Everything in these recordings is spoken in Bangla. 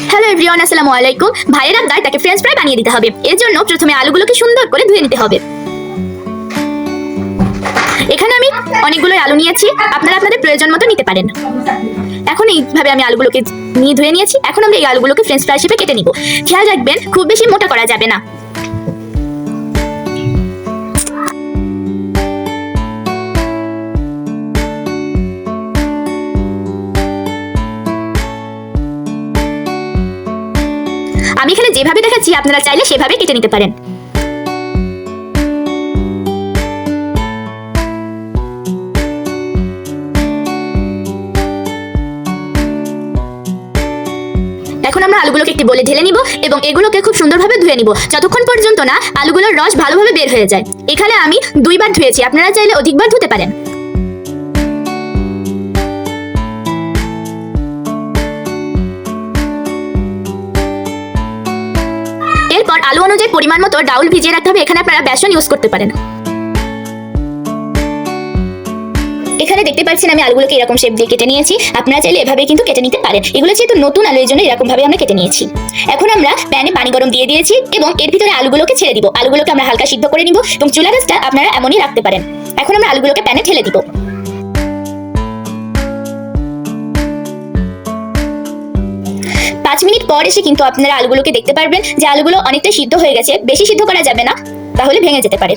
হ্যালো এভরিওয়ান, আসসালামু আলাইকুম। ভাইয়ের আবদার তাকে ফ্রেঞ্চ ফ্রাই বানিয়ে দিতে হবে। এর জন্য প্রথমে আলুগুলোকে সুন্দর করে ধুয়ে নিতে হবে। এখানে আমি অনেকগুলো আলু নিয়েছি, আপনারা আপনাদের প্রয়োজন মতো নিতে পারেন। এখন এইভাবে আমি আলুগুলোকে নিয়ে ধুয়ে নিয়েছি। এখন আমরা এই আলুগুলোকে ফ্রেঞ্চ ফ্রাই শেপে কেটে নিব। খেয়াল রাখবেন খুব বেশি মোটা করা যাবে না। আমি এখানে যেভাবে দেখাচ্ছি আপনারা চাইলে সেভাবে কেটে নিতে পারেন। এখন আমরা আলুগুলোকে একটি বলে ঢেলে নিব এবং এগুলোকে খুব সুন্দরভাবে ধুয়ে নিব যতক্ষণ পর্যন্ত না আলুগুলোর রস ভালোভাবে বের হয়ে যায়। এখানে আমি 2 বার ধুয়েছি, আপনারা চাইলে অধিকবার ধুতে পারেন। এরপর আলু অনুযায়ী পরিমাণ মতো ডাউল ভিজিয়ে রাখতে হবে। এখানে আপনারা বেসন ইউজ করতে পারেন। এখানে দেখতে পাচ্ছেন আমি আলুগুলোকে এরকম শেপ দিয়ে কেটে নিয়েছি, আপনারা চাইলে এভাবে কিন্তু কেটে নিতে পারেন। এগুলো যেহেতু নতুন আলু, এই জন্য এরকম ভাবে আমরা কেটে নিয়েছি। এখন আমরা প্যানে পানি গরম দিয়ে দিয়েছি এবং এর ভিতরে আলুগুলোকে ছেড়ে দিব। আলুগুলোকে আমরা হালকা সিদ্ধ করে নিব এবং চুলা গাছটা আপনারা এমনই রাখতে পারেন। এখন আমরা আলুগুলোকে প্যানে ঢেলে দিব। পাঁচ মিনিট পর এসে কিন্তু আপনারা আলুগুলোকে দেখতে পারবেন যে আলুগুলো অনেকটা সিদ্ধ হয়ে গেছে। বেশি সিদ্ধ করা যাবে না, তাহলে ভেঙে যেতে পারে।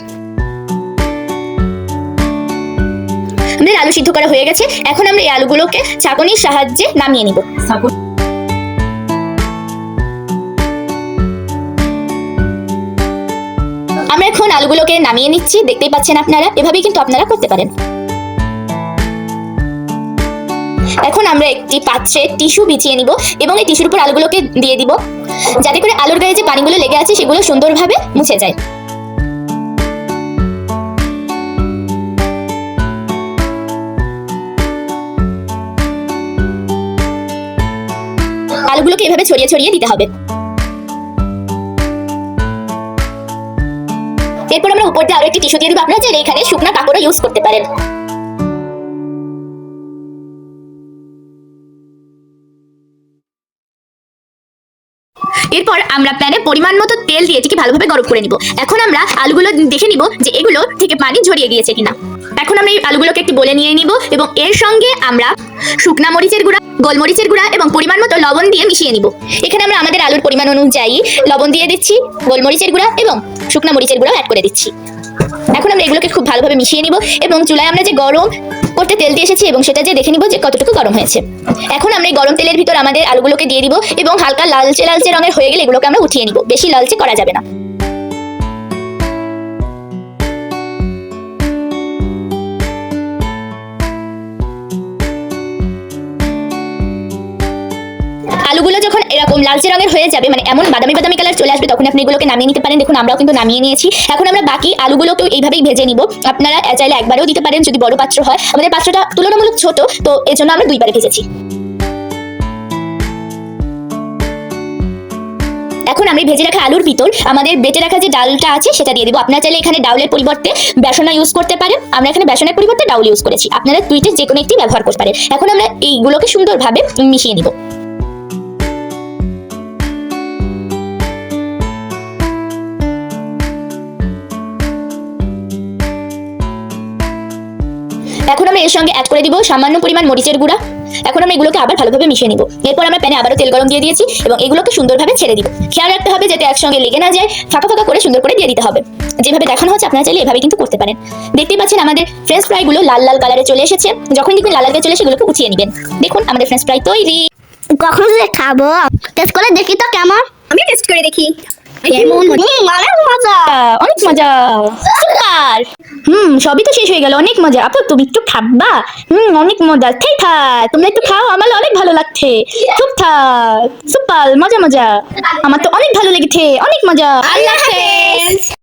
আমাদের আলু সিদ্ধ করা হয়ে গেছে। এখন আমরা এই আলুগুলোকে ছাঁকনির সাহায্যে নামিয়ে নিব। আমরা এখন আলুগুলোকে নামিয়ে নিচ্ছি, দেখতেই পাচ্ছেন আপনারা। এভাবেই কিন্তু আপনারা করতে পারেন। এখন আমরা একটি পাত্রে টিস্যু বিছিয়ে নিব এবং এই টিস্যুর উপর আলুগুলোকে দিয়ে দিব, যাতে করে আলুর গায়ে যে পানিগুলো লেগে আছে সেগুলো সুন্দরভাবে মুছে যায়। আলুগুলোকে এভাবে ছড়িয়ে ছড়িয়ে দিতে হবে। এরপর আমরা উপর দিয়ে আরো একটি টিস্যু দিয়ে দিব। আপনারা চাইলে এখানে শুকনো কাপড়ও ইউজ করতে পারেন। এরপর আমরা প্যানে পরিমাণ মতো তেল দিয়ে এটিকে ভালোভাবে গরম করে নিব। এখন আমরা আলুগুলো দেখে নিব যে এগুলো থেকে পানি ঝরিয়ে গিয়েছে কিনা। এখন আমরা এই আলুগুলোকে একটি বলে নিয়ে নিব এবং এর সঙ্গে আমরা শুকনা মরিচের গুঁড়া, গোলমরিচের গুঁড়া এবং পরিমাণ মতো লবণ দিয়ে মিশিয়ে নিব। এখানে আমরা আমাদের আলুর পরিমাণ অনুযায়ী লবণ দিয়ে দিচ্ছি, গোলমরিচের গুঁড়া এবং শুকনা মরিচের গুঁড়া অ্যাড করে দিচ্ছি। এখন আমরা এগুলোকে খুব ভালোভাবে মিশিয়ে নিব এবং চুলায় আমরা যে গরম করতে তেল দিয়ে এসেছি এবং সেটা যে দেখে নিব যে কতটুকু গরম হয়েছে। এখন আমরা এই গরম তেলের ভিতর আমাদের আলুগুলোকে দিয়ে দিব এবং হালকা লালচে লালচে রঙের হয়ে গেলে এগুলোকে আমরা উঠিয়ে নিব। বেশি লালচে করা যাবে না। আলুগুলো যখন এরকম লালচে রঙের হয়ে যাবে, মানে এমন বাদামি বাদামি কালার চলে আসবে, তখন আপনি এগুলোকে নামিয়ে নিতে পারেন। দেখুন আমরাও কিন্তু নামিয়ে নিয়েছি। এখন আমরা বাকি আলুগুলোকেও এইভাবেই ভেজে নিব। আপনারা চাইলে একবারেও দিতে পারেন যদি বড় পাত্র হয়। আমাদের পাত্রটা তুলনামূলক ছোট, তো এর জন্য আমরা 2 বারে ভেজেছি। এখন আমি ভেজে রাখা আলুর ভিতর আমাদের বেটে রাখা যে ডালটা আছে সেটা দিয়ে দিব। আপনারা চাইলে এখানে ডাউলের পরিবর্তে বেসন ইউজ করতে পারেন। আমরা এখানে বেসনের পরিবর্তে ডাউল ইউজ করেছি। আপনারা দুইটির যে কোনো একটি ব্যবহার করতে পারেন। এখন আমরা এইগুলোকে সুন্দরভাবে মিশিয়ে নিব। এখন আমরা এর সঙ্গে অ্যাড করে দিব সামান্য পরিমাণ মরিচের গুঁড়া। এখন আমরা এগুলোকে আবার ভালোভাবে মিশিয়ে নিব। এরপর আমরা প্যানে আবারও তেল গরম দিয়ে দিয়েছি এবং এগুলোকে সুন্দরভাবে ছেড়ে দিব। খেয়াল রাখতে হবে যাতে একসঙ্গে লেগে না যায়, ফাঁকা ফাঁকা করে সুন্দর করে দিয়ে দিতে হবে। যেভাবে দেখানো হচ্ছে আপনারা চাইলে এভাবে কিন্তু করতে পারেন। দেখতেই পাচ্ছেন আমাদের ফ্রেঞ্চ ফ্রাইগুলো লাল লাল কালারে চলে এসেছে। যখন দেখবেন লাল লাল করে চলে সেগুলোকে উঠিয়ে নেবেন। দেখুন আমাদের ফ্রেঞ্চ ফ্রাই তৈরি। কখন যে খাবো, টেস্ট করে দেখি তো কেমন। আমি টেস্ট করে দেখি। অনেক মজা, অনেক মজা, সুপার। সবই তো শেষ হয়ে গেল। অনেক মজা। আপু তুমি একটু খাবা? অনেক মজা। ঠিক থাক, তোমরা একটু খাও, আমার অনেক ভালো লাগছে। চুপ থাক, সুপার মজা মজা। আমার তো অনেক ভালো লেগেছে, অনেক মজা। আল্লাহ হাফেজ।